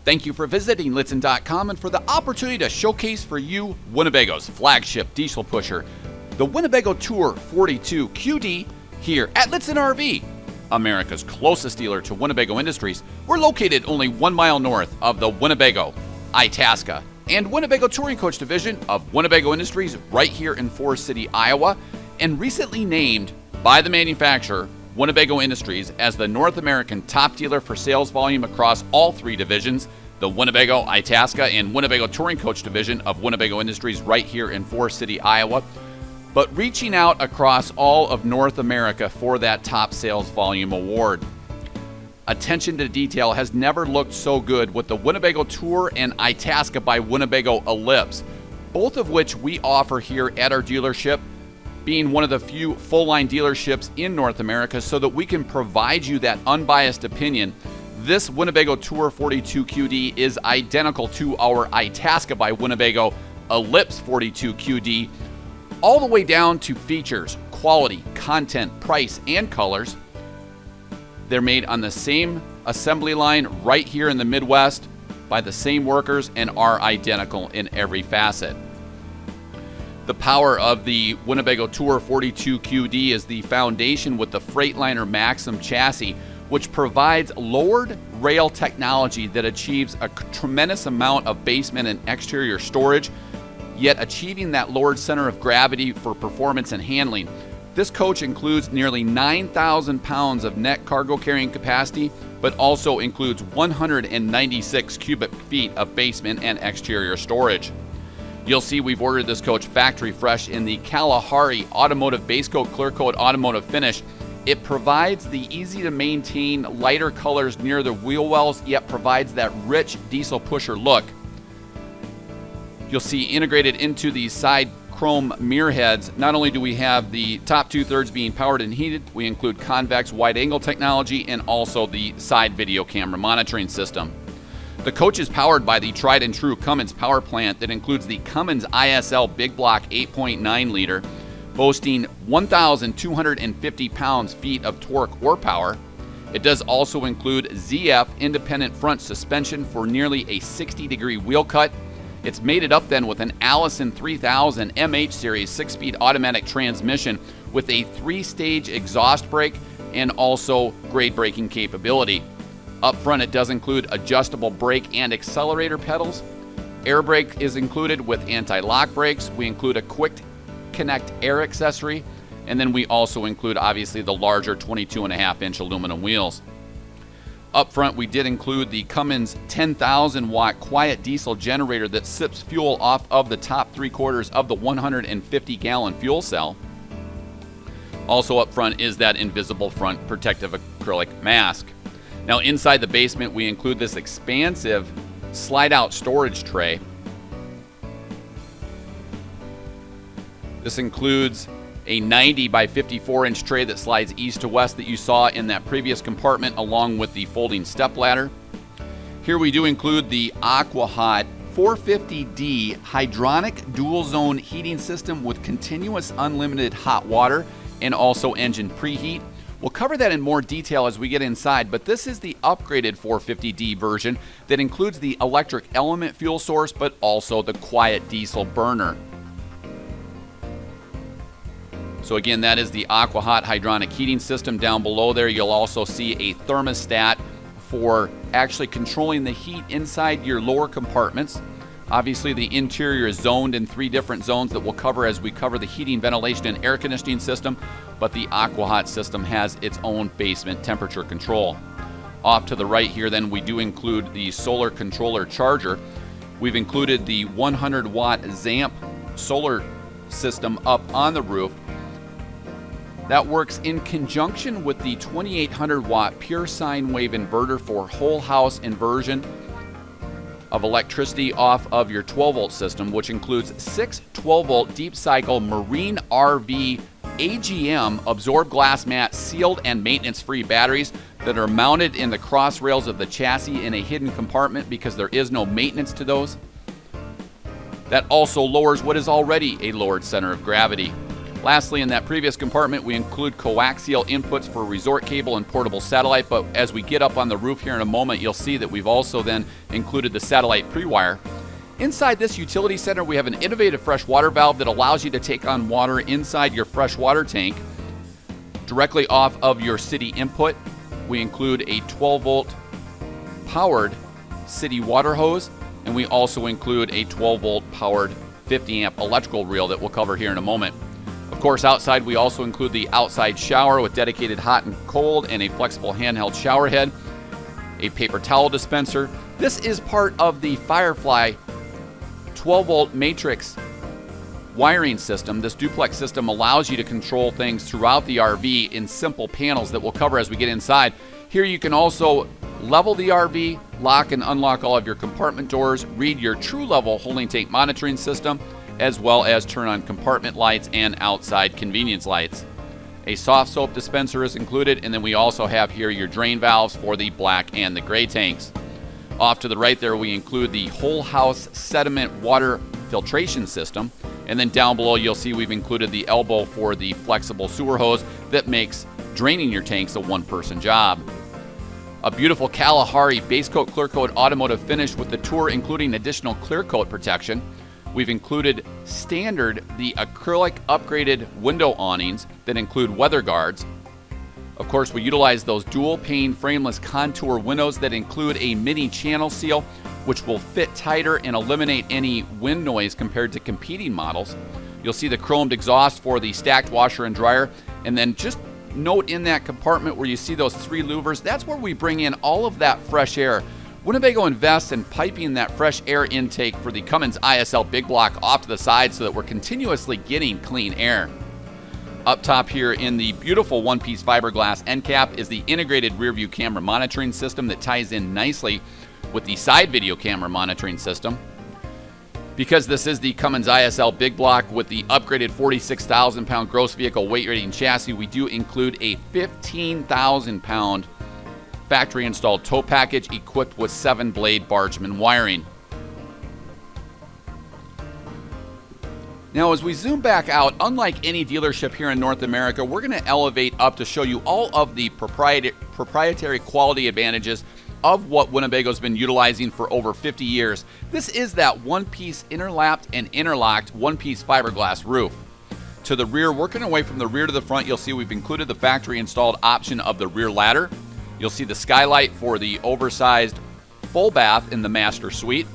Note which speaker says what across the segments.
Speaker 1: Thank you for visiting Lichtsinn.com and for the opportunity to showcase for you Winnebago's flagship diesel pusher, the Winnebago Tour 42 QD, here at Lichtsinn RV, America's closest dealer to Winnebago Industries. We're located only 1 mile north of the Winnebago, Itasca, and Winnebago Touring Coach division of Winnebago Industries right here in Forest City, Iowa, and recently named by the manufacturer, Winnebago Industries, as the North American top dealer for sales volume across all three divisions, the Winnebago, Itasca, and Winnebago Touring Coach division of Winnebago Industries right here in Forest City, Iowa, but reaching out across all of North America for that top sales volume award. Attention to detail has never looked so good with the Winnebago Tour and Itasca by Winnebago Ellipse, both of which we offer here at our dealership, being one of the few full-line dealerships in North America, so that we can provide you that unbiased opinion. This Winnebago Tour 42 QD is identical to our Itasca by Winnebago Ellipse 42 QD, all the way down to features, quality, content, price, and colors. They're made on the same assembly line right here in the Midwest by the same workers and are identical in every facet. The power of the Winnebago Tour 42 QD is the foundation with the Freightliner Maxum chassis, which provides lowered rail technology that achieves a tremendous amount of basement and exterior storage, yet achieving that lowered center of gravity for performance and handling. This coach includes nearly 9,000 pounds of net cargo carrying capacity, but also includes 196 cubic feet of basement and exterior storage. You'll see we've ordered this coach factory fresh in the Kalahari Automotive Base Coat Clear Coat Automotive Finish. It provides the easy to maintain lighter colors near the wheel wells, yet provides that rich diesel pusher look. You'll see integrated into these side chrome mirror heads, not only do we have the top 2/3 being powered and heated, we include convex wide angle technology and also the side video camera monitoring system. The coach is powered by the tried and true Cummins power plant that includes the Cummins ISL Big Block 8.9 liter, boasting 1,250 pounds-feet of torque or power. It does also include ZF independent front suspension for nearly a 60-degree wheel cut. It's mated up then with an Allison 3000 MH series 6-speed automatic transmission with a 3-stage exhaust brake and also grade braking capability. Up front, it does include adjustable brake and accelerator pedals. Air brake is included with anti-lock brakes. We include a quick connect air accessory, and then we also include obviously the larger 22.5-inch aluminum wheels. Up front, we did include the Cummins 10,000 watt quiet diesel generator that sips fuel off of the top 3/4 of the 150-gallon fuel cell. Also up front is that invisible front protective acrylic mask. Now inside the basement, we include this expansive slide-out storage tray. This includes a 90 by 54-inch tray that slides east to west that you saw in that previous compartment, along with the folding step ladder. Here we do include the AquaHot 450D hydronic dual-zone heating system with continuous unlimited hot water and also engine preheat. We'll cover that in more detail as we get inside, but this is the upgraded 450D version that includes the electric element fuel source, but also the quiet diesel burner. So again, that is the AquaHot hydronic heating system. Down below there, you'll also see a thermostat for actually controlling the heat inside your lower compartments. Obviously, the interior is zoned in 3 different zones that we'll cover as we cover the heating, ventilation, and air conditioning system, but the AquaHot system has its own basement temperature control. Off to the right here, then, we do include the solar controller charger. We've included the 100-watt ZAMP solar system up on the roof. That works in conjunction with the 2,800-watt pure sine wave inverter for whole house inversion of electricity off of your 12-volt system, which includes 6 12-volt deep cycle marine RV AGM absorbed glass mat sealed and maintenance-free batteries that are mounted in the cross rails of the chassis in a hidden compartment because there is no maintenance to those. That also lowers what is already a lowered center of gravity. Lastly, in that previous compartment, we include coaxial inputs for resort cable and portable satellite, but as we get up on the roof here in a moment, you'll see that we've also then included the satellite pre-wire. Inside this utility center, we have an innovative fresh water valve that allows you to take on water inside your fresh water tank directly off of your city input. We include a 12-volt powered city water hose, and we also include a 12-volt powered 50-amp electrical reel that we'll cover here in a moment. Of course, outside we also include the outside shower with dedicated hot and cold and a flexible handheld shower head, a paper towel dispenser. This is part of the Firefly 12-volt matrix wiring system. This duplex system allows you to control things throughout the RV in simple panels that we'll cover as we get inside. Here you can also level the RV, lock and unlock all of your compartment doors, read your true level holding tank monitoring system, as well as turn on compartment lights and outside convenience lights. A soft soap dispenser is included, and then we also have here your drain valves for the black and the gray tanks. Off to the right there, we include the whole house sediment water filtration system, and then down below you'll see we've included the elbow for the flexible sewer hose that makes draining your tanks a one-person job. A beautiful Kalahari base coat clear coat automotive finish with the Tour including additional clear coat protection. We've included standard the acrylic upgraded window awnings that include weather guards. Of course, we utilize those dual pane frameless contour windows that include a mini channel seal, which will fit tighter and eliminate any wind noise compared to competing models. You'll see the chromed exhaust for the stacked washer and dryer, and then just note in that compartment where you see those 3 louvers, that's where we bring in all of that fresh air. Winnebago invests in piping that fresh air intake for the Cummins ISL big block off to the side so that we're continuously getting clean air. Up top here in the beautiful one-piece fiberglass end cap is the integrated rear view camera monitoring system that ties in nicely with the side video camera monitoring system. Because this is the Cummins ISL big block with the upgraded 46,000-pound gross vehicle weight rating chassis, we do include a 15,000-pound factory-installed tow package equipped with 7-blade Bargeman wiring. Now, as we zoom back out, unlike any dealership here in North America, we're going to elevate up to show you all of the proprietary quality advantages of what Winnebago's been utilizing for over 50 years. This is that one-piece interlapped and interlocked one-piece fiberglass roof. To the rear, working away from the rear to the front, you'll see we've included the factory-installed option of the rear ladder. You'll see the skylight for the oversized full bath in the master suite.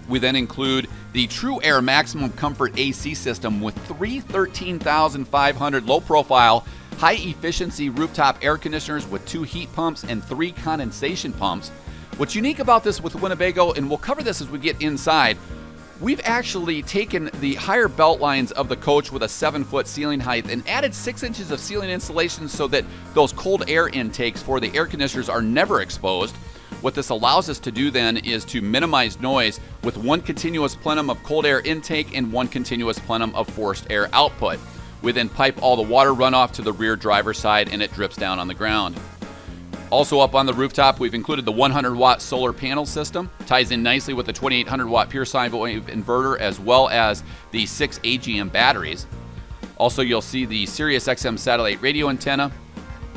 Speaker 1: We then include the True Air Maximum Comfort AC system with 3 13,500 low-profile, high-efficiency rooftop air conditioners with 2 heat pumps and 3 condensation pumps. What's unique about this with Winnebago, and we'll cover this as we get inside, we've actually taken the higher belt lines of the coach with a 7-foot ceiling height and added 6 inches of ceiling insulation so that those cold air intakes for the air conditioners are never exposed. What this allows us to do then is to minimize noise with 1 continuous plenum of cold air intake and 1 continuous plenum of forced air output. We then pipe all the water runoff to the rear driver's side and it drips down on the ground. Also up on the rooftop, we've included the 100-watt solar panel system. Ties in nicely with the 2800-watt pure sine wave inverter as well as the 6 AGM batteries. Also, you'll see the Sirius XM satellite radio antenna,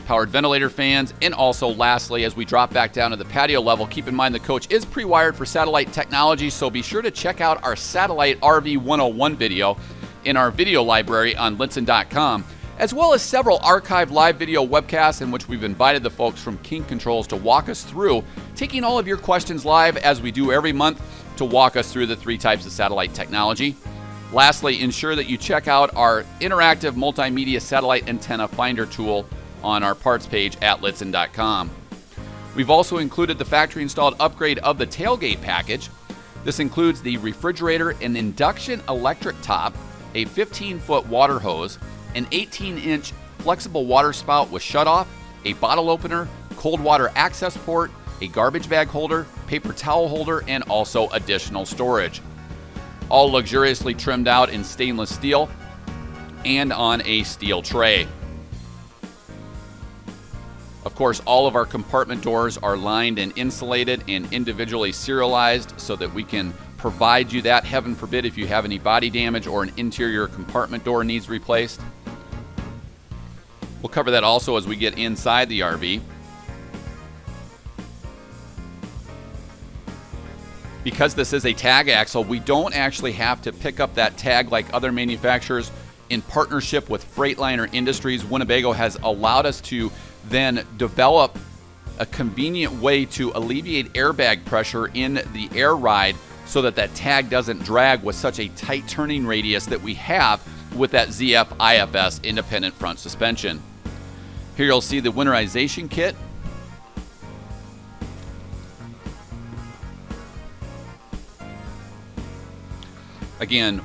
Speaker 1: powered ventilator fans, and also lastly, as we drop back down to the patio level, keep in mind the coach is pre-wired for satellite technology, so be sure to check out our Satellite RV 101 video in our video library on Lichtsinn.com, as well as several archived live video webcasts in which we've invited the folks from King Controls to walk us through, taking all of your questions live as we do every month to walk us through the 3 types of satellite technology. Lastly, ensure that you check out our interactive multimedia satellite antenna finder tool on our parts page at Lichtsinn.com. We've also included the factory-installed upgrade of the tailgate package. This includes the refrigerator, an induction electric top, a 15-foot water hose, an 18-inch flexible water spout with shutoff, a bottle opener, cold water access port, a garbage bag holder, paper towel holder, and also additional storage. All luxuriously trimmed out in stainless steel and on a steel tray. Of course, all of our compartment doors are lined and insulated and individually serialized so that we can provide you that, heaven forbid, if you have any body damage or an interior compartment door needs replaced. We'll cover that also as we get inside the RV. Because this is a tag axle, we don't actually have to pick up that tag like other manufacturers. In partnership with Freightliner Industries, Winnebago has allowed us to then develop a convenient way to alleviate airbag pressure in the air ride so that that tag doesn't drag with such a tight turning radius that we have with that ZF IFS independent front suspension. Here you'll see the winterization kit. Again,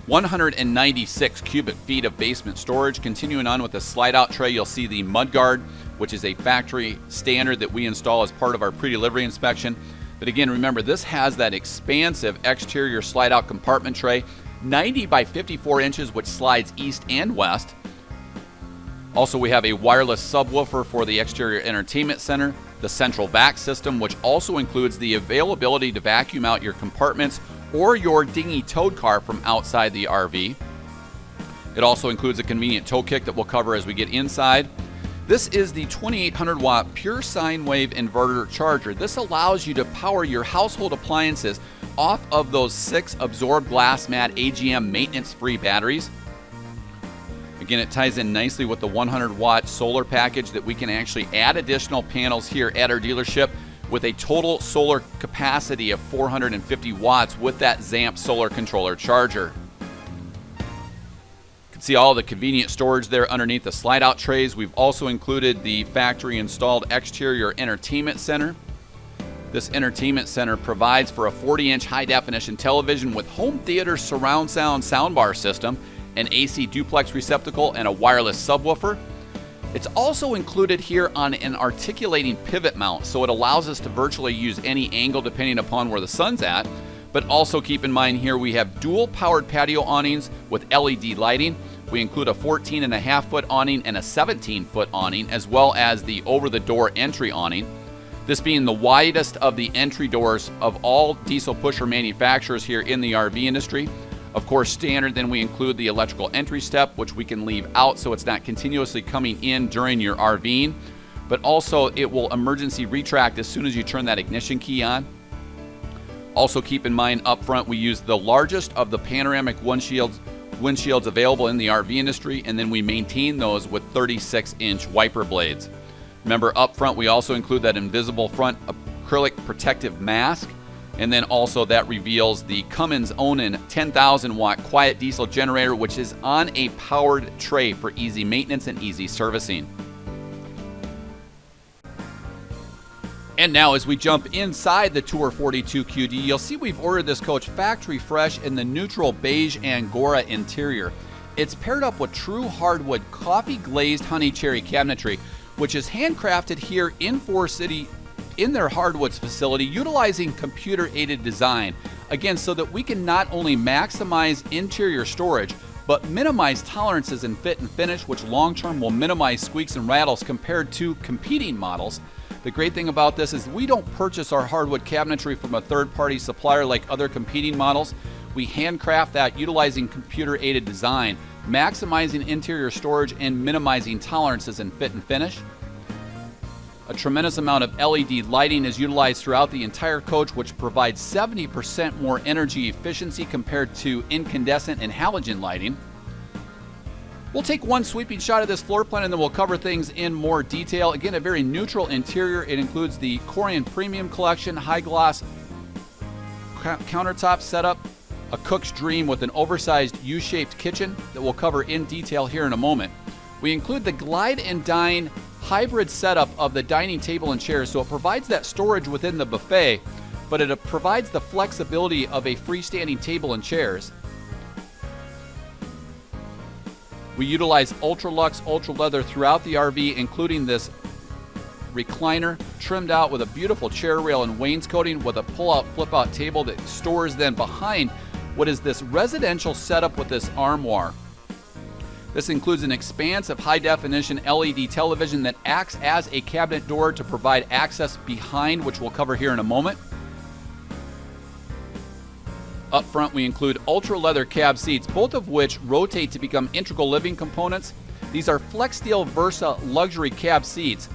Speaker 1: 196 cubic feet of basement storage. Continuing on with the slide-out tray, you'll see the mudguard, which is a factory standard that we install as part of our pre-delivery inspection. But again, remember, this has that expansive exterior slide-out compartment tray, 90 by 54 inches, which slides east and west. Also, we have a wireless subwoofer for the exterior entertainment center, the central vac system, which also includes the availability to vacuum out your compartments or your dinghy towed car from outside the RV. It also includes a convenient tow kick that we'll cover as we get inside. This is the 2800 watt pure sine wave inverter charger. This allows you to power your household appliances off of those 6 absorbed glass mat AGM maintenance-free batteries. Again, it ties in nicely with the 100 watt solar package that we can actually add additional panels here at our dealership with a total solar capacity of 450 watts with that Zamp solar controller charger. You can see all the convenient storage there underneath the slide-out trays. We've also included the factory-installed exterior entertainment center. This entertainment center provides for a 40-inch high-definition television with home theater surround sound soundbar system, an AC duplex receptacle, and a wireless subwoofer. It's also included here on an articulating pivot mount, so it allows us to virtually use any angle depending upon where the sun's at. But also keep in mind here we have dual powered patio awnings with LED lighting. We include a 14.5-foot awning and a 17-foot awning, as well as the over-the-door entry awning. This being the widest of the entry doors of all diesel pusher manufacturers here in the RV industry. Of course, standard, then we include the electrical entry step, which we can leave out so it's not continuously coming in during your RVing. But also, it will emergency retract as soon as you turn that ignition key on. Also keep in mind up front, we use the largest of the panoramic windshields available in the RV industry, and then we maintain those with 36-inch wiper blades. Remember, up front, we also include that invisible front acrylic protective mask. And then also that reveals the Cummins Onan 10,000 watt quiet diesel generator, which is on a powered tray for easy maintenance and easy servicing. And now as we jump inside the Tour 42 QD, you'll see we've ordered this coach factory fresh in the neutral beige Angora interior. It's paired up with true hardwood coffee glazed honey cherry cabinetry, which is handcrafted here in Forest City in their hardwoods facility, utilizing computer-aided design. Again, so that we can not only maximize interior storage, but minimize tolerances in fit and finish, which long-term will minimize squeaks and rattles compared to competing models. The great thing about this is we don't purchase our hardwood cabinetry from a third-party supplier like other competing models. We handcraft that utilizing computer-aided design, maximizing interior storage and minimizing tolerances in fit and finish. A tremendous amount of LED lighting is utilized throughout the entire coach, which provides 70% more energy efficiency compared to incandescent and halogen lighting. We'll take one sweeping shot of this floor plan and then we'll cover things in more detail. Again, a very neutral interior. It includes the Corian Premium Collection high gloss countertop setup, a cook's dream with an oversized U-shaped kitchen that we'll cover in detail here in a moment. We include the Glide and Dine hybrid setup of the dining table and chairs, so it provides that storage within the buffet, but it provides the flexibility of a freestanding table and chairs. We utilize Ultralux Ultra Leather throughout the RV, including this recliner trimmed out with a beautiful chair rail and wainscoting with a pull-out flip-out table that stores then behind what is this residential setup with this armoire. This includes an expansive high-definition LED television that acts as a cabinet door to provide access behind, which we'll cover here in a moment. Up front, we include ultra leather cab seats, both of which rotate to become integral living components. These are Flexsteel Versa luxury cab seats.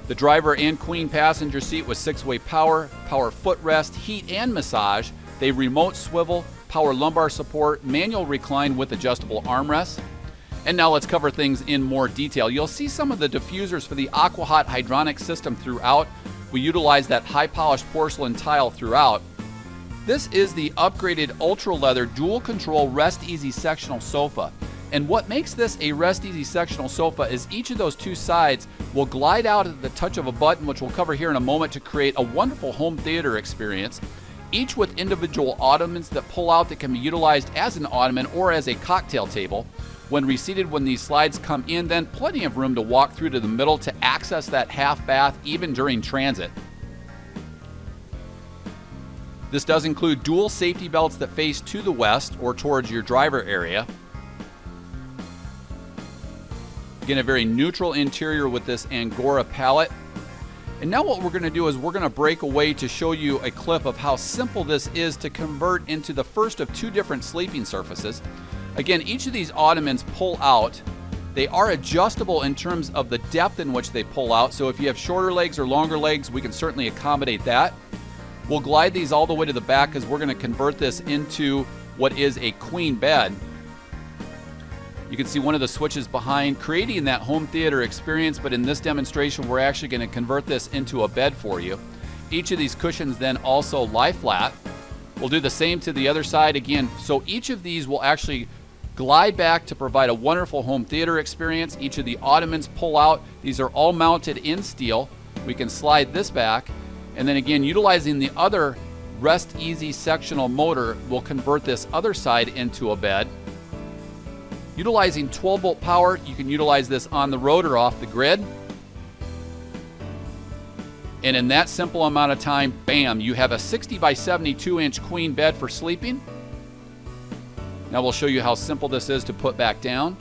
Speaker 1: The driver and queen passenger seat with 6-way power footrest, heat and massage. They remote swivel, power lumbar support, manual recline with adjustable armrests. And now let's cover things in more detail. You'll see some of the diffusers for the AquaHot hydronic system throughout. We utilize that high polished porcelain tile throughout. This is the upgraded ultra leather dual control rest easy sectional sofa. And what makes this a rest easy sectional sofa is each of those two sides will glide out at the touch of a button, which we'll cover here in a moment, to create a wonderful home theater experience, each with individual ottomans that pull out that can be utilized as an ottoman or as a cocktail table. When reseated, when these slides come in, then plenty of room to walk through to the middle to access that half bath even during transit. This does include dual safety belts that face to the west or towards your driver area. Again, a very neutral interior with this Angora palette. And now what we're going to do is we're going to break away to show you a clip of how simple this is to convert into the first of two different sleeping surfaces. Again, each of these ottomans pull out. They are adjustable in terms of the depth in which they pull out. So if you have shorter legs or longer legs, we can certainly accommodate that. We'll glide these all the way to the back because we're going to convert this into what is a queen bed. You can see one of the switches behind, creating that home theater experience, but in this demonstration, we're actually going to convert this into a bed for you. Each of these cushions then also lie flat. We'll do the same to the other side again. So each of these will actually glide back to provide a wonderful home theater experience. Each of the ottomans pull out. These are all mounted in steel. We can slide this back. And then again, utilizing the other rest easy sectional motor, we'll convert this other side into a bed. Utilizing 12-volt power, you can utilize this on the road or off the grid. And in that simple amount of time, bam, you have a 60 by 72 inch queen bed for sleeping. Now we'll show you how simple this is to put back down.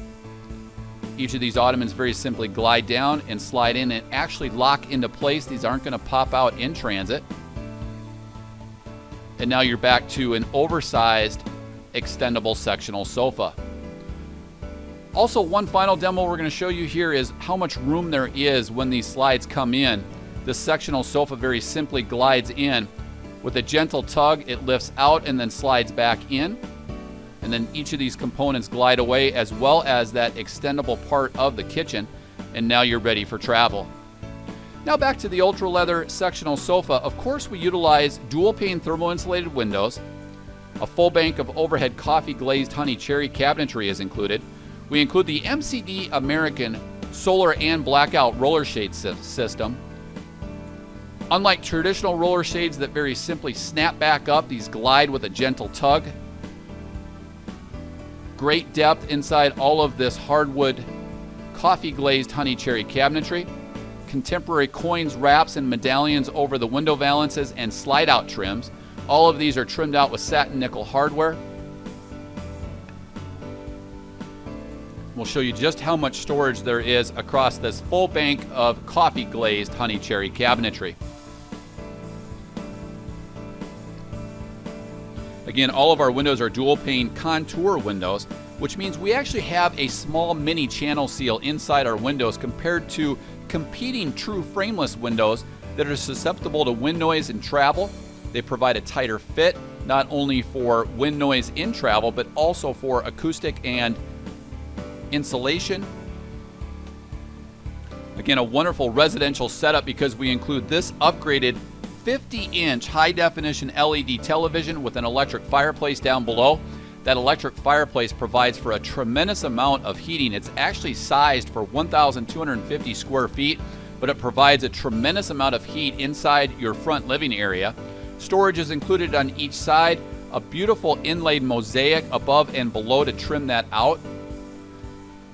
Speaker 1: Each of these ottomans very simply glide down and slide in and actually lock into place. These aren't going to pop out in transit. And now you're back to an oversized extendable sectional sofa. Also, one final demo we're going to show you here is how much room there is when these slides come in. This sectional sofa very simply glides in. With a gentle tug, it lifts out and then slides back in. And then each of these components glide away, as well as that extendable part of the kitchen. And now you're ready for travel. Now back to the ultra leather sectional sofa. Of course, we utilize dual pane thermal insulated windows. A full bank of overhead coffee glazed honey cherry cabinetry is included. We include the MCD American solar and blackout roller shade system. Unlike traditional roller shades that very simply snap back up, these glide with a gentle tug. Great depth inside all of this hardwood coffee glazed honey cherry cabinetry. Contemporary coins, wraps, and medallions over the window valances and slide out trims. All of these are trimmed out with satin nickel hardware. We'll show you just how much storage there is across this full bank of coffee glazed honey cherry cabinetry. Again, all of our windows are dual pane contour windows, which means we actually have a small mini channel seal inside our windows compared to competing true frameless windows that are susceptible to wind noise and travel. They provide a tighter fit, not only for wind noise in travel, but also for acoustic and insulation. Again, a wonderful residential setup because we include this upgraded 50-inch high-definition LED television with an electric fireplace down below. That electric fireplace provides for a tremendous amount of heating. It's actually sized for 1,250 square feet, but it provides a tremendous amount of heat inside your front living area. Storage is included on each side. A beautiful inlaid mosaic above and below to trim that out.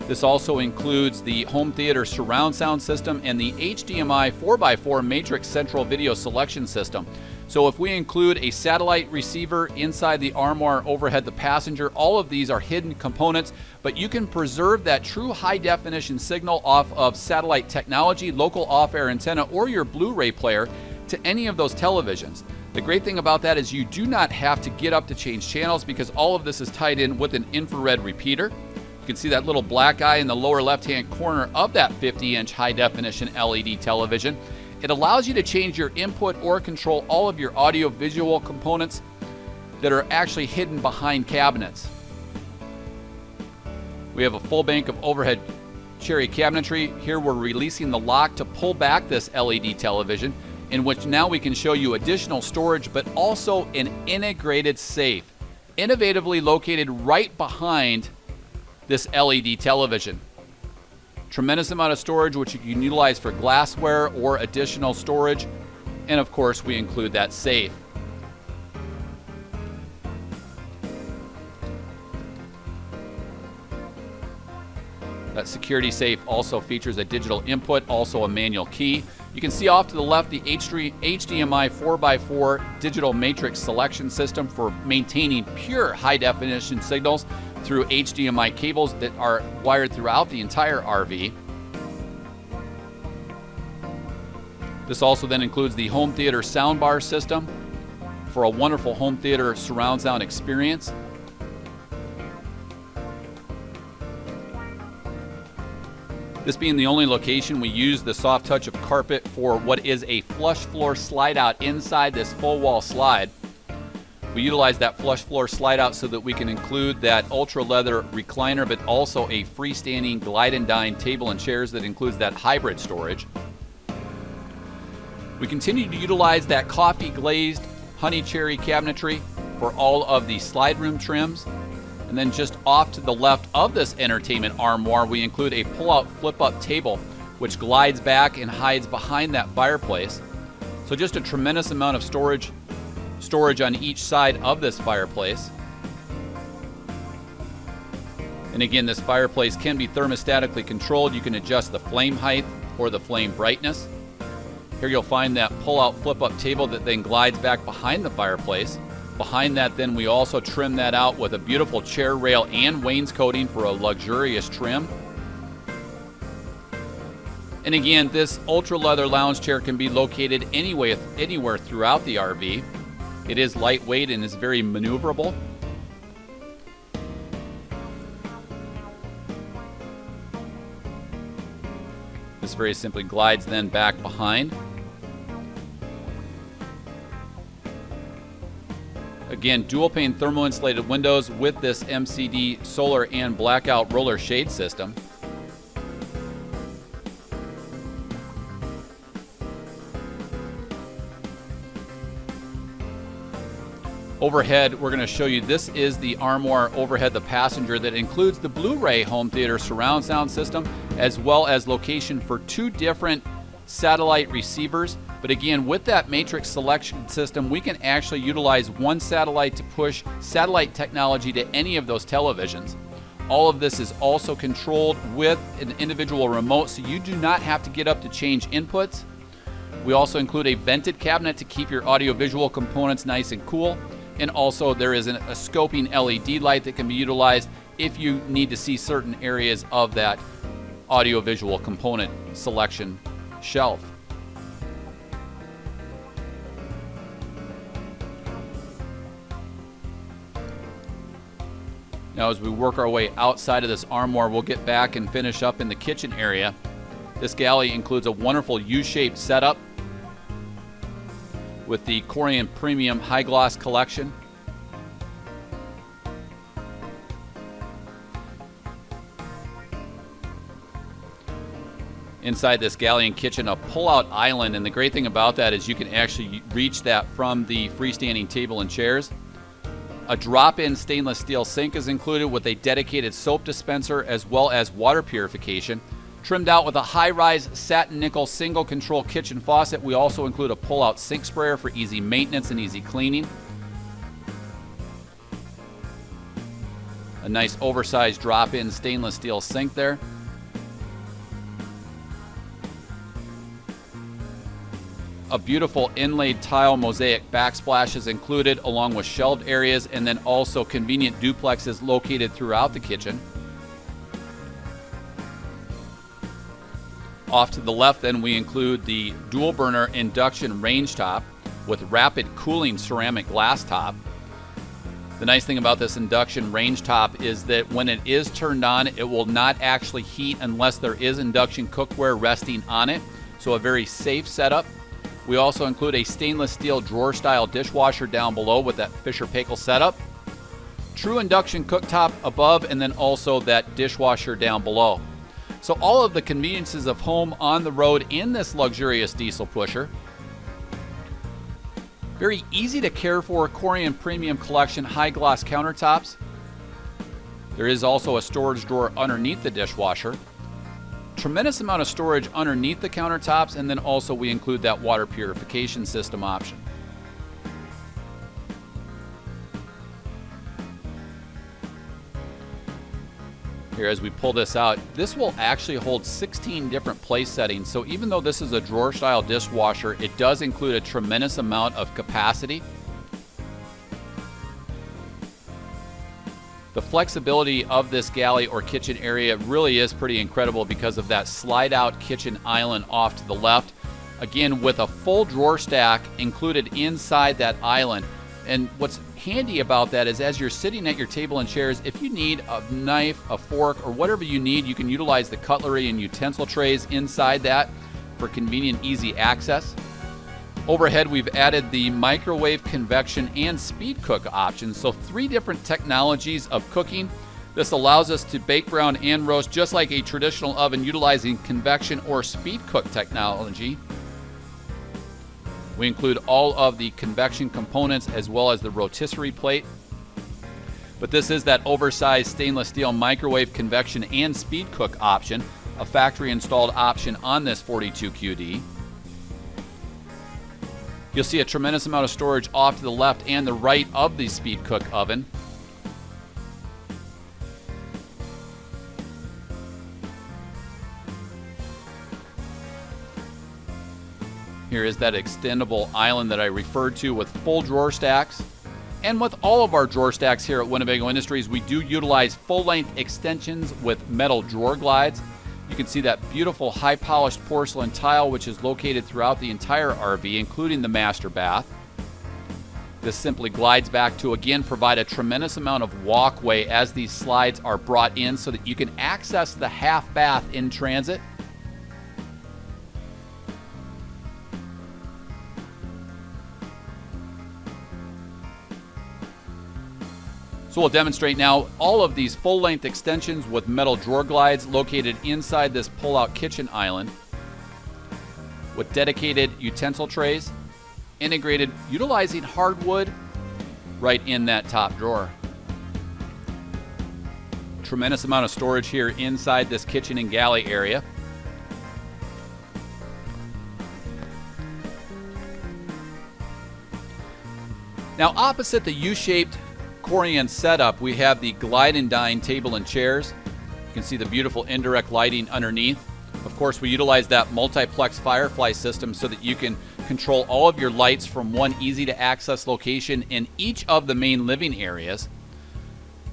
Speaker 1: This also includes the home theater surround sound system and the HDMI 4x4 matrix central video selection system. So if we include a satellite receiver inside the armoire overhead the passenger, all of these are hidden components, but you can preserve that true high definition signal off of satellite technology, local off-air antenna, or your Blu-ray player to any of those televisions. The great thing about that is you do not have to get up to change channels because all of this is tied in with an infrared repeater. You can see that little black eye in the lower left-hand corner of that 50-inch high-definition LED television. It allows you to change your input or control all of your audio-visual components that are actually hidden behind cabinets. We have a full bank of overhead cherry cabinetry. Here we're releasing the lock to pull back this LED television, in which now we can show you additional storage, but also an integrated safe, innovatively located right behind this LED television. Tremendous amount of storage, which you can utilize for glassware or additional storage. And of course, we include that safe. That security safe also features a digital input, also a manual key. You can see off to the left the HDMI 4x4 digital matrix selection system for maintaining pure high-definition signals through HDMI cables that are wired throughout the entire RV. This also then includes the home theater soundbar system for a wonderful home theater surround sound experience. This being the only location, we use the soft touch of carpet for what is a flush floor slide out inside this full wall slide. We utilize that flush floor slide out so that we can include that ultra leather recliner, but also a freestanding glide and dine table and chairs that includes that hybrid storage. We continue to utilize that coffee glazed honey cherry cabinetry for all of the slide room trims. And then just off to the left of this entertainment armoire, we include a pull-out flip-up table, which glides back and hides behind that fireplace. So just a tremendous amount of storage on each side of this fireplace. And again, this fireplace can be thermostatically controlled. You can adjust the flame height or the flame brightness. Here you'll find that pull-out flip-up table that then glides back behind the fireplace. Behind that, then, we also trim that out with a beautiful chair rail and wainscoting for a luxurious trim. And again, this ultra leather lounge chair can be located anywhere throughout the RV. It is lightweight and is very maneuverable. This very simply glides then back behind. Again, dual pane thermal insulated windows with this MCD solar and blackout roller shade system. Overhead, we're going to show you, this is the armoire overhead, the passenger, that includes the Blu-ray home theater surround sound system, as well as location for 2 different satellite receivers. But again, with that matrix selection system, we can actually utilize one satellite to push satellite technology to any of those televisions. All of this is also controlled with an individual remote, so you do not have to get up to change inputs. We also include a vented cabinet to keep your audiovisual components nice and cool. And also there is a scoping LED light that can be utilized if you need to see certain areas of that audiovisual component selection shelf. Now, as we work our way outside of this armoire, we'll get back and finish up in the kitchen area. This galley includes a wonderful U-shaped setup with the Corian Premium High Gloss Collection. Inside this galley and kitchen, a pull-out island, and the great thing about that is you can actually reach that from the freestanding table and chairs. A drop-in stainless steel sink is included with a dedicated soap dispenser as well as water purification. Trimmed out with a high-rise satin nickel single control kitchen faucet. We also include a pull-out sink sprayer for easy maintenance and easy cleaning. A nice oversized drop-in stainless steel sink there. A beautiful inlaid tile mosaic backsplash is included, along with shelved areas, and then also convenient duplexes located throughout the kitchen. Off to the left then we include the dual burner induction range top with rapid cooling ceramic glass top. The nice thing about this induction range top is that when it is turned on, it will not actually heat unless there is induction cookware resting on it. So a very safe setup. We also include a stainless steel drawer style dishwasher down below with that Fisher-Paykel setup. True induction cooktop above, and then also that dishwasher down below. So all of the conveniences of home on the road in this luxurious diesel pusher. Very easy to care for Corian Premium Collection high gloss countertops. There is also a storage drawer underneath the dishwasher. Tremendous amount of storage underneath the countertops, and then also we include that water purification system option. Here, as we pull this out, this will actually hold 16 different place settings. So even though this is a drawer style dishwasher, it does include a tremendous amount of capacity. The flexibility of this galley or kitchen area really is pretty incredible because of that slide out kitchen island off to the left. Again, with a full drawer stack included inside that island. And what's handy about that is as you're sitting at your table and chairs, if you need a knife, a fork, or whatever you need, you can utilize the cutlery and utensil trays inside that for convenient, easy access. Overhead, we've added the microwave, convection, and speed cook options. So 3 different technologies of cooking. This allows us to bake, brown, and roast just like a traditional oven utilizing convection or speed cook technology. We include all of the convection components as well as the rotisserie plate. But this is that oversized stainless steel microwave, convection, and speed cook option, a factory installed option on this 42QD. You'll see a tremendous amount of storage off to the left and the right of the speed cook oven. Here is that extendable island that I referred to with full drawer stacks. And with all of our drawer stacks here at Winnebago Industries, we do utilize full-length extensions with metal drawer glides. You can see that beautiful high-polished porcelain tile, which is located throughout the entire RV, including the master bath. This simply glides back to, again, provide a tremendous amount of walkway as these slides are brought in so that you can access the half bath in transit. So we'll demonstrate now all of these full-length extensions with metal drawer glides located inside this pull-out kitchen island with dedicated utensil trays, integrated utilizing hardwood right in that top drawer. Tremendous amount of storage here inside this kitchen and galley area. Now, opposite the U-shaped Corian setup, we have the glide and dine table and chairs. You can see the beautiful indirect lighting underneath. Of course, we utilize that multiplex firefly system so that you can control all of your lights from one easy to access location in each of the main living areas.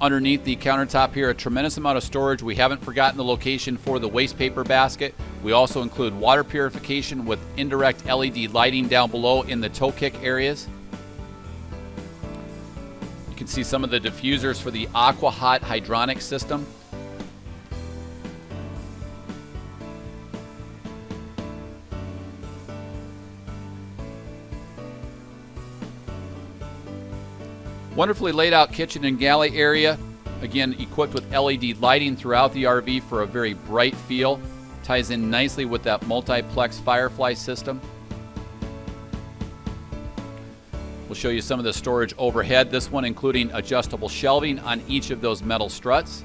Speaker 1: Underneath the countertop here, a tremendous amount of storage. We haven't forgotten the location for the waste paper basket. We also include water purification with indirect LED lighting down below in the toe kick areas. You can see some of the diffusers for the Aqua Hot hydronic system. Wonderfully laid out kitchen and galley area. Again, equipped with LED lighting throughout the RV for a very bright feel. Ties in nicely with that multiplex firefly system. We'll show you some of the storage overhead, this one including adjustable shelving on each of those metal struts.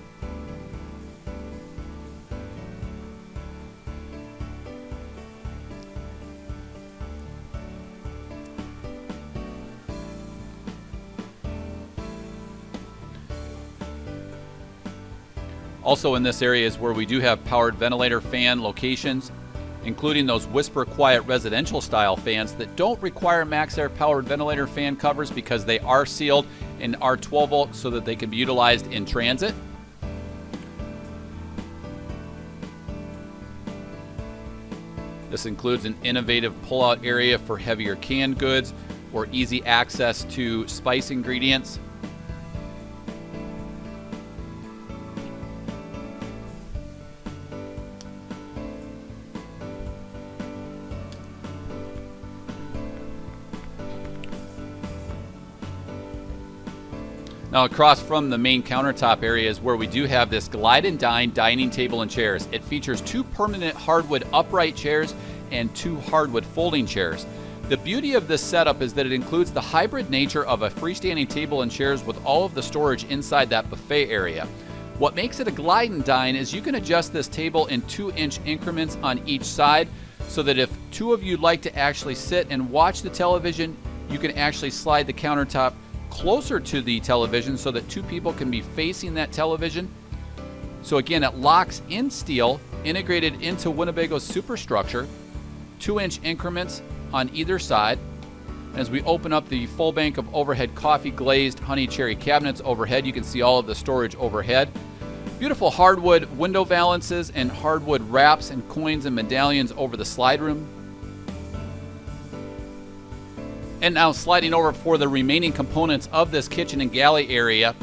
Speaker 1: Also in this area is where we do have powered ventilator fan locations, including those whisper quiet residential style fans that don't require MaxxAir powered ventilator fan covers because they are sealed and are 12 volt so that they can be utilized in transit. This includes an innovative pull-out area for heavier canned goods or easy access to spice ingredients. Now across from the main countertop area is where we do have this glide and dine dining table and chairs. It features 2 permanent hardwood upright chairs and 2 hardwood folding chairs. The beauty of this setup is that it includes the hybrid nature of a freestanding table and chairs with all of the storage inside that buffet area. What makes it a glide and dine is you can adjust this table in 2-inch increments on each side, so that if 2 of you like to actually sit and watch the television, you can actually slide the countertop closer to the television so that 2 people can be facing that television. So again, it locks in steel, integrated into Winnebago's superstructure, 2-inch increments on either side. As we open up the full bank of overhead coffee glazed honey cherry cabinets overhead, you can see all of the storage overhead. Beautiful hardwood window valances and hardwood wraps and coins and medallions over the slide room. And now sliding over for the remaining components of this kitchen and galley area,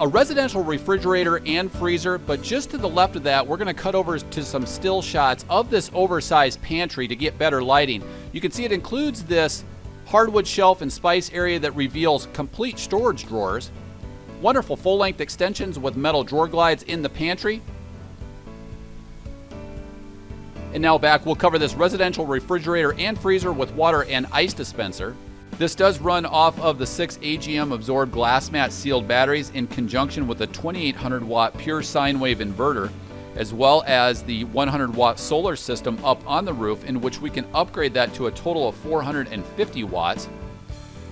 Speaker 1: a residential refrigerator and freezer, but just to the left of that, we're going to cut over to some still shots of this oversized pantry to get better lighting. You can see it includes this hardwood shelf and spice area that reveals complete storage drawers, wonderful full-length extensions with metal drawer glides in the pantry. And now back, we'll cover this residential refrigerator and freezer with water and ice dispenser. This does run off of the 6 AGM absorbed glass mat sealed batteries in conjunction with a 2800 watt pure sine wave inverter, as well as the 100 watt solar system up on the roof, in which we can upgrade that to a total of 450 watts.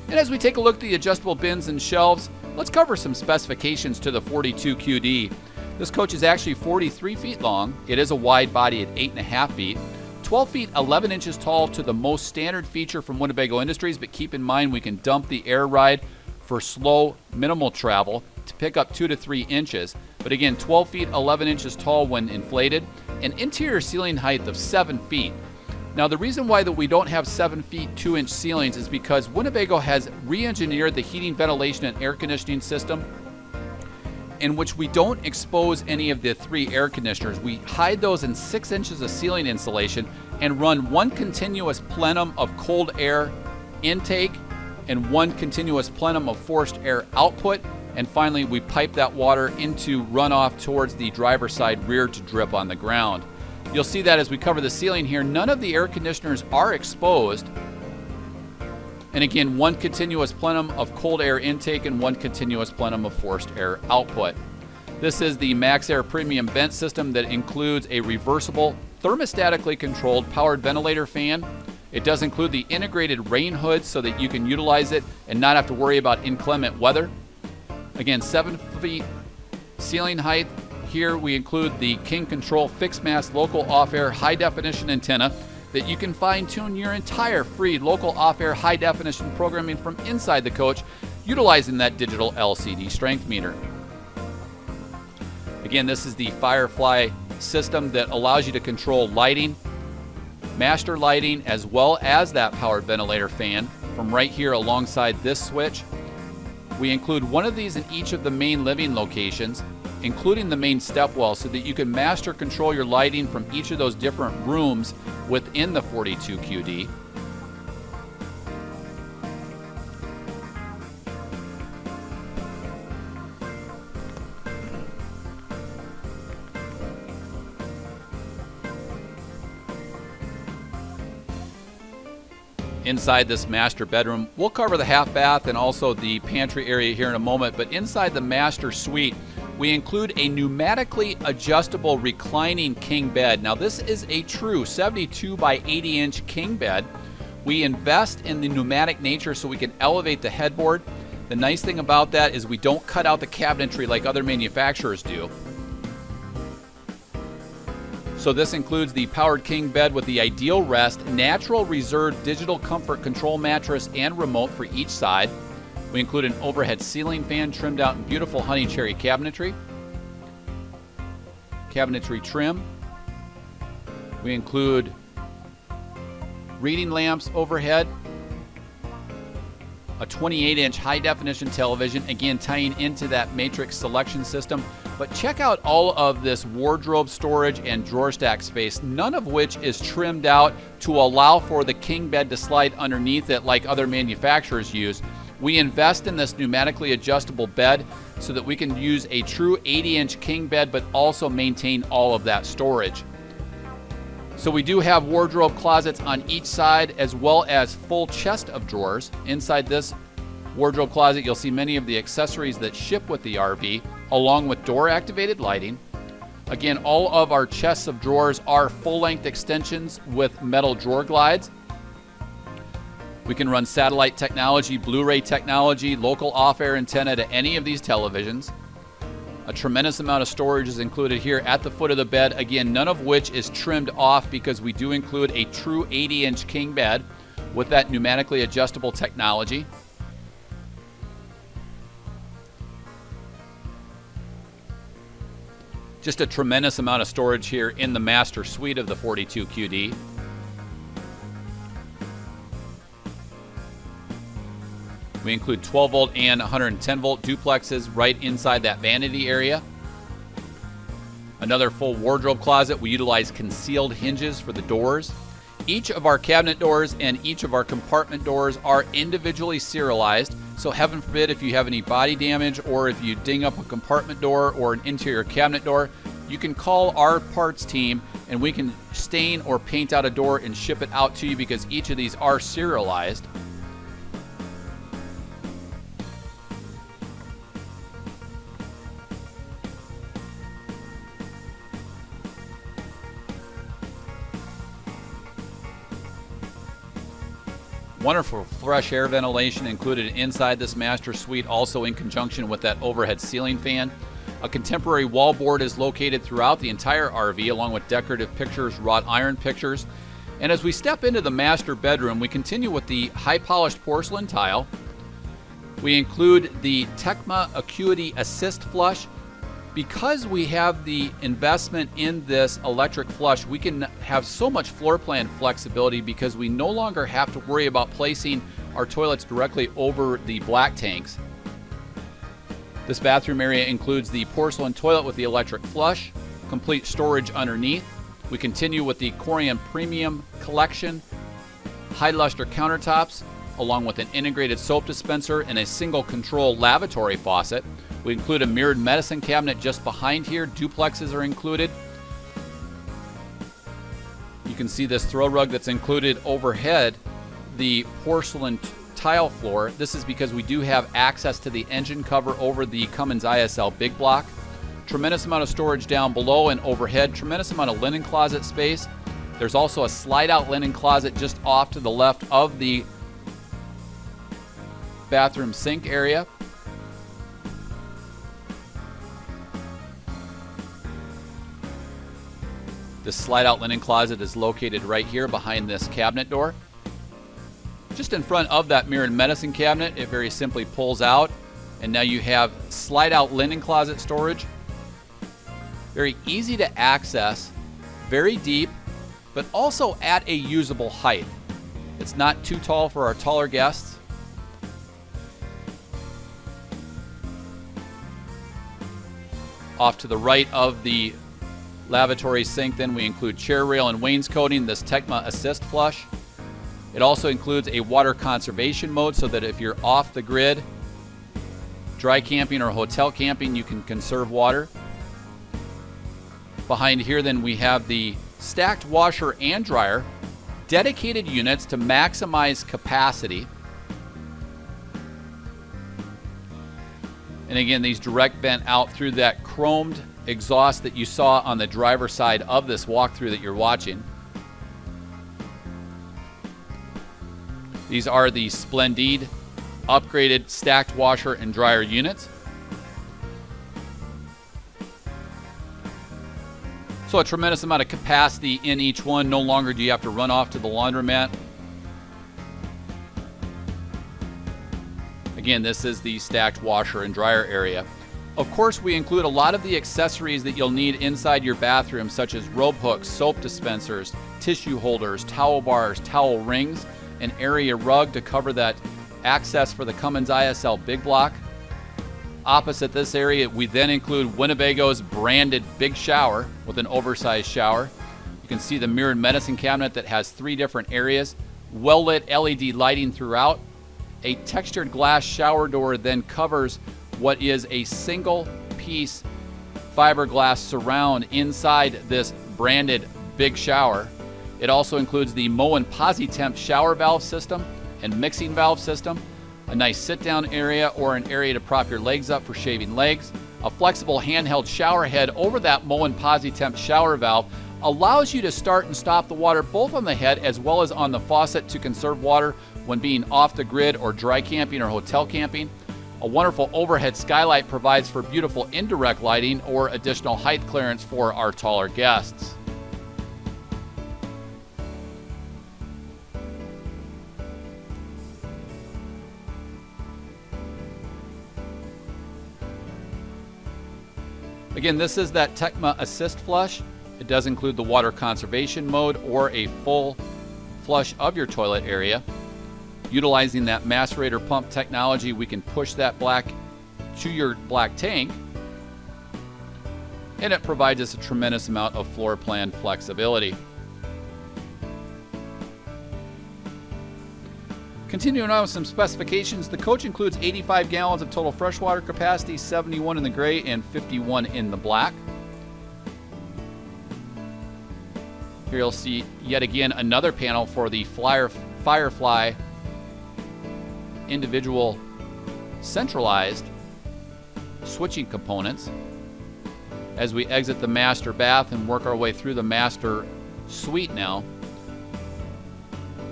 Speaker 1: And as we take a look at the adjustable bins and shelves, let's cover some specifications to the 42QD. This coach is actually 43 feet long. It is a wide body at 8.5 feet. 12 feet 11 inches tall to the most standard feature from Winnebago Industries, but keep in mind we can dump the air ride for slow, minimal travel to pick up 2 to 3 inches. But again, 12 feet 11 inches tall when inflated, an interior ceiling height of 7 feet. Now the reason why that we don't have 7 feet 2-inch ceilings is because Winnebago has re-engineered the heating, ventilation, and air conditioning system, in which we don't expose any of the 3 air conditioners. We hide those in 6 inches of ceiling insulation and run 1 continuous plenum of cold air intake and 1 continuous plenum of forced air output. And finally, we pipe that water into runoff towards the driver's side rear to drip on the ground. You'll see that as we cover the ceiling here, none of the air conditioners are exposed. And again, 1 continuous plenum of cold air intake and 1 continuous plenum of forced air output. This is the Max Air Premium vent system that includes a reversible, thermostatically controlled powered ventilator fan. It does include the integrated rain hood so that you can utilize it and not have to worry about inclement weather. Again, 7 feet ceiling height. Here we include the King Control fixed mast local off-air high definition antenna that you can fine-tune your entire free local off-air high-definition programming from inside the coach utilizing that digital LCD strength meter. Again, this is the Firefly system that allows you to control lighting, master lighting, as well as that powered ventilator fan from right here alongside this switch. We include one of these in each of the main living locations, including the main stepwell, so that you can master control your lighting from each of those different rooms within the 42QD. Inside this master bedroom, we'll cover the half bath and also the pantry area here in a moment, but inside the master suite, we include a pneumatically adjustable reclining king bed. Now this is a true 72 by 80 inch king bed. We invest in the pneumatic nature so we can elevate the headboard. The nice thing about that is we don't cut out the cabinetry like other manufacturers do. So this includes the powered king bed with the ideal rest, natural reserved digital comfort control mattress and remote for each side. We include an overhead ceiling fan trimmed out in beautiful honey cherry cabinetry. Cabinetry trim. We include reading lamps overhead, a 28-inch high-definition television, again tying into that matrix selection system. But check out all of this wardrobe storage and drawer stack space, none of which is trimmed out to allow for the king bed to slide underneath it like other manufacturers use. We invest in this pneumatically adjustable bed so that we can use a true 80-inch king bed but also maintain all of that storage. So we do have wardrobe closets on each side as well as full chest of drawers. Inside this wardrobe closet, you'll see many of the accessories that ship with the RV, along with door-activated lighting. Again, all of our chests of drawers are full-length extensions with metal drawer glides. We can run satellite technology, Blu-ray technology, local off-air antenna to any of these televisions. A tremendous amount of storage is included here at the foot of the bed, again, none of which is trimmed off because we do include a true 80-inch king bed with that pneumatically adjustable technology. Just a tremendous amount of storage here in the master suite of the 42QD. We include 12 volt and 110 volt duplexes right inside that vanity area. Another full wardrobe closet. We utilize concealed hinges for the doors. Each of our cabinet doors and each of our compartment doors are individually serialized. So heaven forbid if you have any body damage or if you ding up a compartment door or an interior cabinet door, you can call our parts team and we can stain or paint out a door and ship it out to you because each of these are serialized. Wonderful fresh air ventilation included inside this master suite, also in conjunction with that overhead ceiling fan. A contemporary wallboard is located throughout the entire RV, along with decorative pictures, wrought iron pictures. And as we step into the master bedroom, we continue with the high-polished porcelain tile. We include the Tecma Acuity Assist Flush. Because we have the investment in this electric flush, we can have so much floor plan flexibility because we no longer have to worry about placing our toilets directly over the black tanks. This bathroom area includes the porcelain toilet with the electric flush, complete storage underneath. We continue with the Corian Premium Collection, high luster countertops, along with an integrated soap dispenser and a single control lavatory faucet. We include a mirrored medicine cabinet just behind here. Duplexes are included. You can see this throw rug that's included overhead the porcelain tile floor. This is because we do have access to the engine cover over the Cummins ISL big block. Tremendous amount of storage down below and overhead. Tremendous amount of linen closet space. There's also a slide-out linen closet just off to the left of the bathroom sink area. This slide-out linen closet is located right here behind this cabinet door. Just in front of that mirrored medicine cabinet, it very simply pulls out, and now you have slide-out linen closet storage. Very easy to access, very deep, but also at a usable height. It's not too tall for our taller guests. Off to the right of the lavatory sink, then we include chair rail and wainscoting, this Tecma Assist Flush. It also includes a water conservation mode so that if you're off the grid, dry camping or hotel camping, you can conserve water. Behind here then we have the stacked washer and dryer, dedicated units to maximize capacity. And again, these direct vent out through that chromed exhaust that you saw on the driver's side of this walkthrough that you're watching. These are the Splendide upgraded stacked washer and dryer units. So a tremendous amount of capacity in each one. No longer do you have to run off to the laundromat. Again, this is the stacked washer and dryer area. Of course, we include a lot of the accessories that you'll need inside your bathroom, such as robe hooks, soap dispensers, tissue holders, towel bars, towel rings, an area rug to cover that access for the Cummins ISL big block. Opposite this area, we then include Winnebago's branded big shower with an oversized shower. You can see the mirrored medicine cabinet that has 3 different areas, well-lit LED lighting throughout. A textured glass shower door then covers what is a single piece fiberglass surround inside this branded big shower. It also includes the Moen PosiTemp shower valve system and mixing valve system, a nice sit-down area or an area to prop your legs up for shaving legs. A flexible handheld shower head over that Moen PosiTemp shower valve allows you to start and stop the water both on the head as well as on the faucet to conserve water when being off the grid or dry camping or hotel camping. A wonderful overhead skylight provides for beautiful indirect lighting or additional height clearance for our taller guests. Again, this is that Tecma Assist Flush. It does include the water conservation mode or a full flush of your toilet area. Utilizing that macerator pump technology, we can push that black to your black tank, and it provides us a tremendous amount of floor plan flexibility. Continuing on with some specifications, the coach includes 85 gallons of total freshwater capacity, 71 in the gray and 51 in the black. Here you'll see yet again another panel for the Firefly individual centralized switching components. As we exit the master bath and work our way through the master suite now,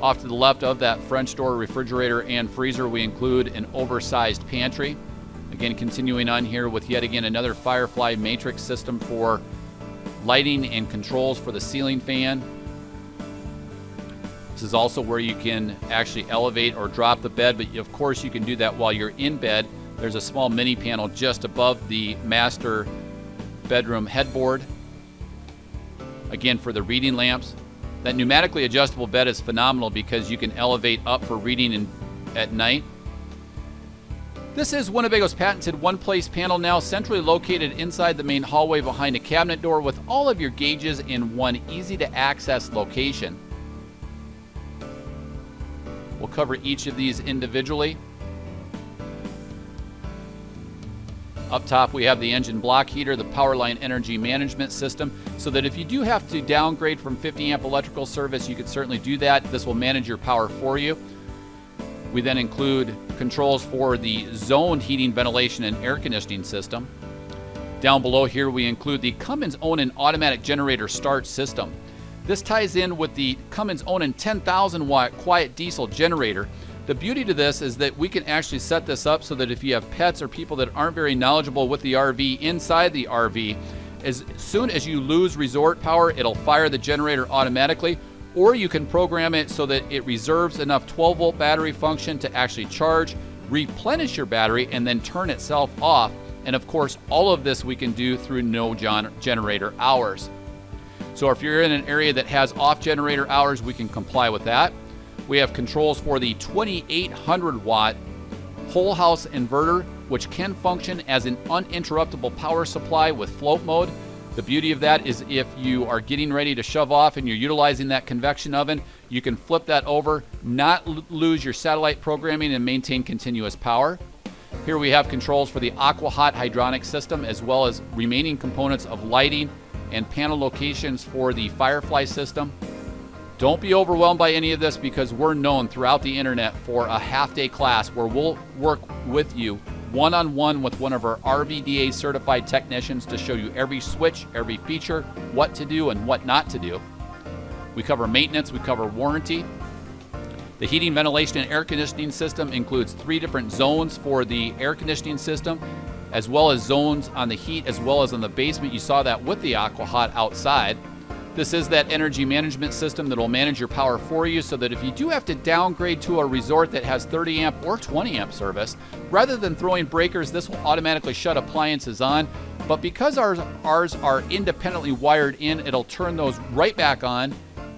Speaker 1: off to the left of that French door refrigerator and freezer, we include an oversized pantry. Again, continuing on here with yet again another Firefly matrix system for lighting and controls for the ceiling fan. This is also where you can actually elevate or drop the bed, but of course you can do that while you're in bed. There's a small mini panel just above the master bedroom headboard. Again, for the reading lamps. That pneumatically adjustable bed is phenomenal because you can elevate up for reading at night. This is Winnebago's patented one-place panel, now centrally located inside the main hallway behind a cabinet door with all of your gauges in one easy-to-access location. We'll cover each of these individually. Up top, we have the engine block heater, the Powerline energy management system, so that if you do have to downgrade from 50 amp electrical service, you can certainly do that. This will manage your power for you. We then include controls for the zoned heating, ventilation, and air conditioning system. Down below here, we include the Cummins Onan automatic generator start system. This ties in with the Cummins Onan 10,000 watt quiet diesel generator. The beauty to this is that we can actually set this up so that if you have pets or people that aren't very knowledgeable with the RV inside the RV, as soon as you lose resort power, it'll fire the generator automatically, or you can program it so that it reserves enough 12-volt battery function to actually charge, replenish your battery, and then turn itself off. And of course, all of this we can do through no generator hours. So if you're in an area that has off generator hours, we can comply with that. We have controls for the 2800 watt whole house inverter, which can function as an uninterruptible power supply with float mode. The beauty of that is if you are getting ready to shove off and you're utilizing that convection oven, you can flip that over, not lose your satellite programming, and maintain continuous power. Here we have controls for the Aqua Hot hydronic system, as well as remaining components of lighting and panel locations for the Firefly system. Don't be overwhelmed by any of this, because we're known throughout the internet for a half-day class where we'll work with you one-on-one with one of our RVDA certified technicians to show you every switch, every feature, what to do and what not to do. We cover maintenance, we cover warranty. The heating, ventilation, and air conditioning system includes 3 different zones for the air conditioning system, as well as zones on the heat, as well as on the basement. You saw that with the Aqua Hot outside. This is that energy management system that will manage your power for you, so that if you do have to downgrade to a resort that has 30 amp or 20 amp service, rather than throwing breakers, this will automatically shut appliances on. But because ours are independently wired in, it'll turn those right back on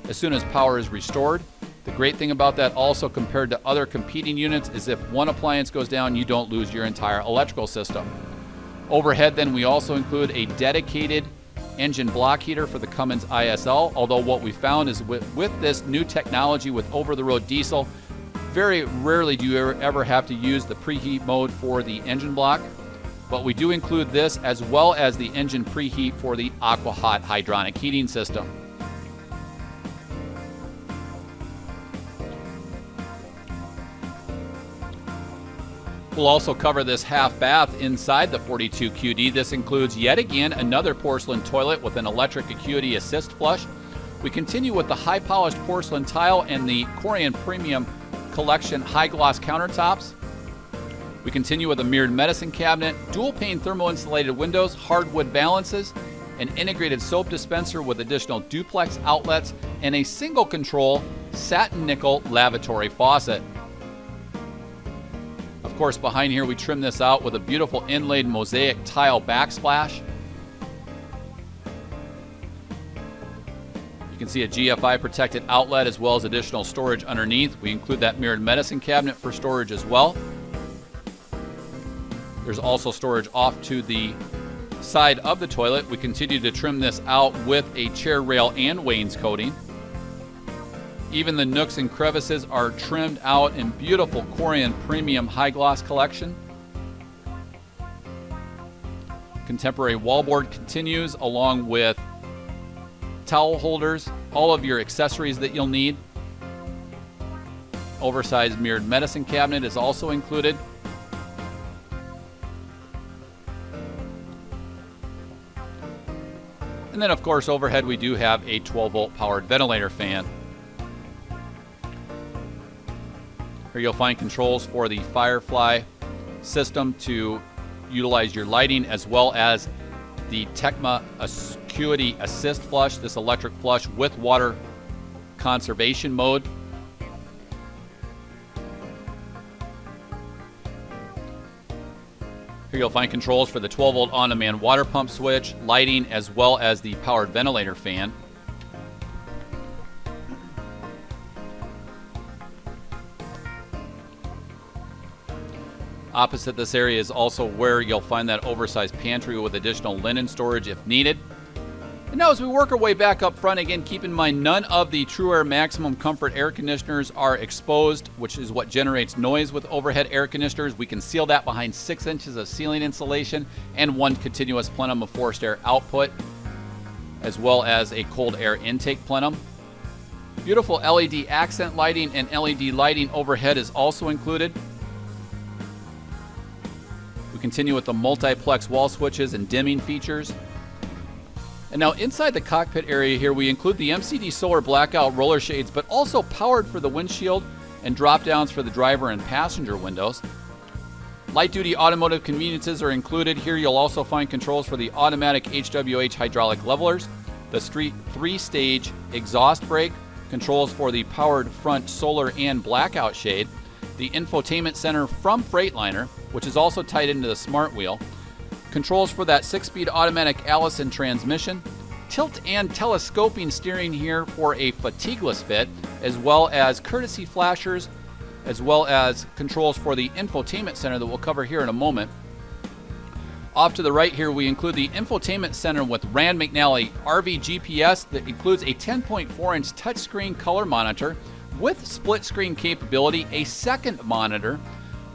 Speaker 1: as soon as power is restored. The great thing about that also, compared to other competing units, is if one appliance goes down, you don't lose your entire electrical system. Overhead then, we also include a dedicated engine block heater for the Cummins ISL, although what we found is with this new technology with over-the-road diesel, very rarely do you ever have to use the preheat mode for the engine block. But we do include this as well as the engine preheat for the AquaHot hydronic heating system. We'll also cover this half bath inside the 42 QD. This includes yet again another porcelain toilet with an electric acuity assist flush. We continue with the high polished porcelain tile and the Corian Premium Collection high gloss countertops. We continue with a mirrored medicine cabinet, dual pane thermal insulated windows, hardwood balances, an integrated soap dispenser with additional duplex outlets, and a single control satin nickel lavatory faucet. Of course, behind here we trim this out with a beautiful inlaid mosaic tile backsplash. You can see a GFI protected outlet as well as additional storage underneath. We include that mirrored medicine cabinet for storage as well. There's also storage off to the side of the toilet. We continue to trim this out with a chair rail and wainscoting. Even the nooks and crevices are trimmed out in beautiful Corian Premium High Gloss Collection. Contemporary wallboard continues, along with towel holders, all of your accessories that you'll need. Oversized mirrored medicine cabinet is also included. And then, of course, overhead we do have a 12-volt powered ventilator fan. Here you'll find controls for the Firefly system to utilize your lighting, as well as the Tecma Acuity Assist Flush, this electric flush with water conservation mode. Here you'll find controls for the 12-volt on-demand water pump switch, lighting, as well as the powered ventilator fan. Opposite this area is also where you'll find that oversized pantry with additional linen storage if needed. And now as we work our way back up front, again, keep in mind none of the TrueAir Maximum Comfort air conditioners are exposed, which is what generates noise with overhead air conditioners. We can seal that behind 6 inches of ceiling insulation and 1 continuous plenum of forced air output, as well as a cold air intake plenum. Beautiful LED accent lighting and LED lighting overhead is also included. We continue with the multiplex wall switches and dimming features. And now inside the cockpit area here, we include the MCD solar blackout roller shades, but also powered for the windshield and drop downs for the driver and passenger windows. Light duty automotive conveniences are included. Here you'll also find controls for the automatic HWH hydraulic levelers, the street 3-stage exhaust brake, controls for the powered front solar and blackout shade, the infotainment center from Freightliner, which is also tied into the smart wheel, controls for that 6-speed automatic Allison transmission, tilt and telescoping steering here for a fatigueless fit, as well as courtesy flashers, as well as controls for the infotainment center that we'll cover here in a moment. Off to the right here, we include the infotainment center with Rand McNally RV GPS that includes a 10.4-inch touchscreen color monitor with split screen capability, a second monitor,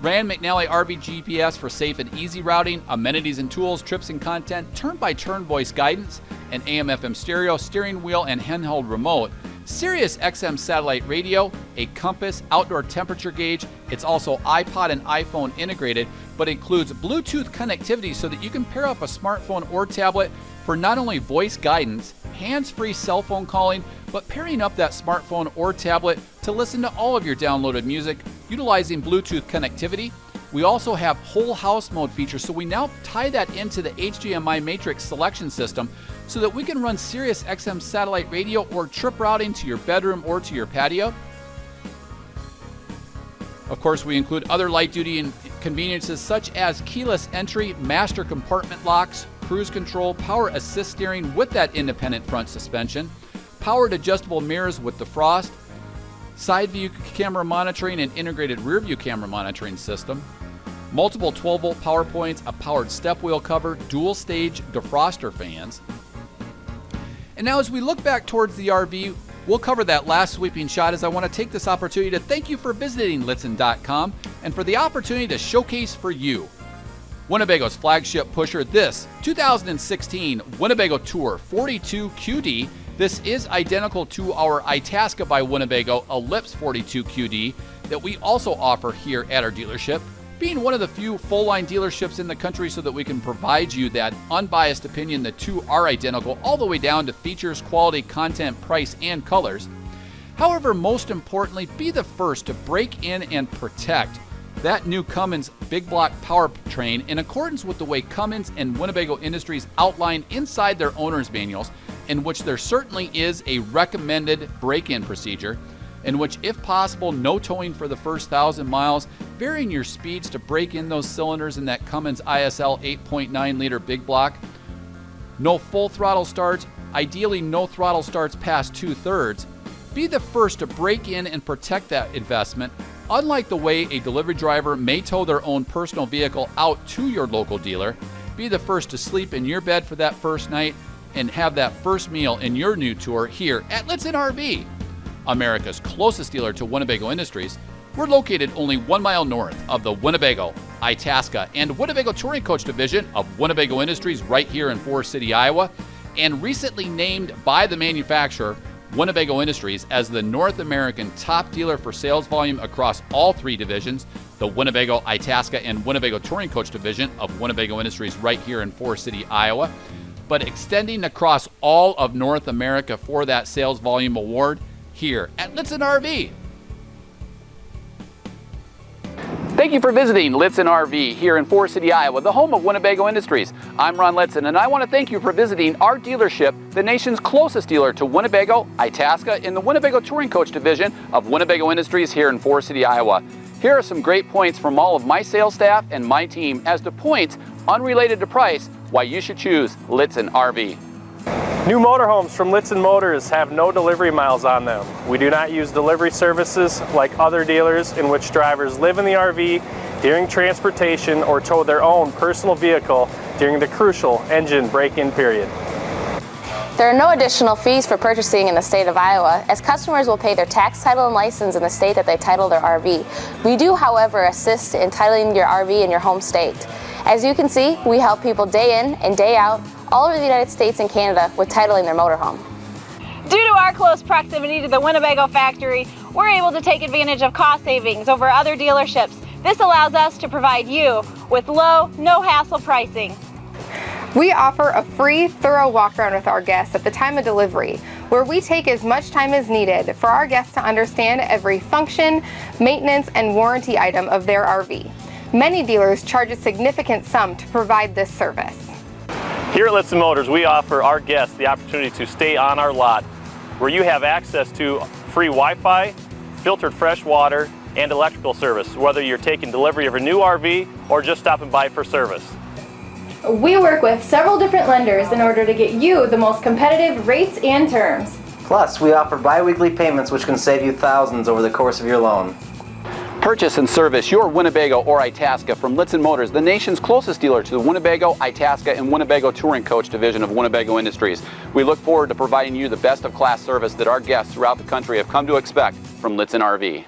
Speaker 1: Rand McNally RV GPS for safe and easy routing, amenities and tools, trips and content, turn-by-turn voice guidance, an AM/FM stereo, steering wheel, and handheld remote, Sirius XM satellite radio, a compass, outdoor temperature gauge. It's also iPod and iPhone integrated, but includes Bluetooth connectivity so that you can pair up a smartphone or tablet for not only voice guidance, hands-free cell phone calling, but pairing up that smartphone or tablet to listen to all of your downloaded music utilizing Bluetooth connectivity. We also have whole house mode features, so we now tie that into the HDMI matrix selection system so that we can run Sirius XM satellite radio or trip routing to your bedroom or to your patio. Of course, we include other light duty conveniences such as keyless entry, master compartment locks, cruise control, power assist steering with that independent front suspension, powered adjustable mirrors with defrost, side view camera monitoring and integrated rear view camera monitoring system, multiple 12-volt power points, a powered step wheel cover, dual stage defroster fans. And now as we look back towards the RV, we'll cover that last sweeping shot as I want to take this opportunity to thank you for visiting Lichtsinn.com and for the opportunity to showcase for you Winnebago's flagship pusher, this 2016 Winnebago Tour 42 QD. This is identical to our Itasca by Winnebago Ellipse 42 QD that we also offer here at our dealership, being one of the few full-line dealerships in the country so that we can provide you that unbiased opinion. The two are identical all the way down to features, quality, content, price, and colors. However, most importantly, be the first to break in and protect that new Cummins big block powertrain in accordance with the way Cummins and Winnebago Industries outline inside their owner's manuals, in which there certainly is a recommended break-in procedure, in which, if possible, no towing for the first 1,000 miles, varying your speeds to break in those cylinders in that Cummins ISL 8.9 liter big block, no full throttle starts, ideally no throttle starts past 2/3. Be the first to break in and protect that investment. Unlike the way a delivery driver may tow their own personal vehicle out to your local dealer, be the first to sleep in your bed for that first night and have that first meal in your new tour here at Lichtsinn RV, America's closest dealer to Winnebago Industries. We're located only 1 mile north of the Winnebago, Itasca, and Winnebago Touring Coach division of Winnebago Industries right here in Forest City, Iowa, and recently named by the manufacturer, Winnebago Industries, as the North American top dealer for sales volume across all three divisions, the Winnebago, Itasca, and Winnebago Touring Coach division of Winnebago Industries right here in Forest City, Iowa, but extending across all of North America for that sales volume award here at Lichtsinn RV. Thank you for visiting Lichtsinn RV here in Forest City, Iowa, the home of Winnebago Industries. I'm Ron Lichtsinn, and I want to thank you for visiting our dealership, the nation's closest dealer to Winnebago, Itasca, in the Winnebago Touring Coach division of Winnebago Industries here in Forest City, Iowa. Here are some great points from all of my sales staff and my team as to points unrelated to price why you should choose Lichtsinn RV.
Speaker 2: New motorhomes from Lichtsinn Motors have no delivery miles on them. We do not use delivery services like other dealers in which drivers live in the RV during transportation or tow their own personal vehicle during the crucial engine break-in period.
Speaker 3: There are no additional fees for purchasing in the state of Iowa, as customers will pay their tax, title, and license in the state that they title their RV. We do, however, assist in titling your RV in your home state. As you can see, we help people day in and day out all over the United States and Canada with titling their motorhome.
Speaker 4: Due to our close proximity to the Winnebago factory, we're able to take advantage of cost savings over other dealerships. This allows us to provide you with low, no-hassle pricing.
Speaker 5: We offer a free, thorough walk-around with our guests at the time of delivery, where we take as much time as needed for our guests to understand every function, maintenance, and warranty item of their RV. Many dealers charge a significant sum to provide this service.
Speaker 2: Here at Lichtsinn Motors, we offer our guests the opportunity to stay on our lot, where you have access to free Wi-Fi, filtered fresh water, and electrical service, whether you're taking delivery of a new RV or just stopping by for service.
Speaker 6: We work with several different lenders in order to get you the most competitive rates and terms.
Speaker 7: Plus, we offer bi-weekly payments which can save you thousands over the course of your loan.
Speaker 1: Purchase and service your Winnebago or Itasca from Lichtsinn Motors, the nation's closest dealer to the Winnebago, Itasca, and Winnebago Touring Coach division of Winnebago Industries. We look forward to providing you the best of class service that our guests throughout the country have come to expect from Lichtsinn RV.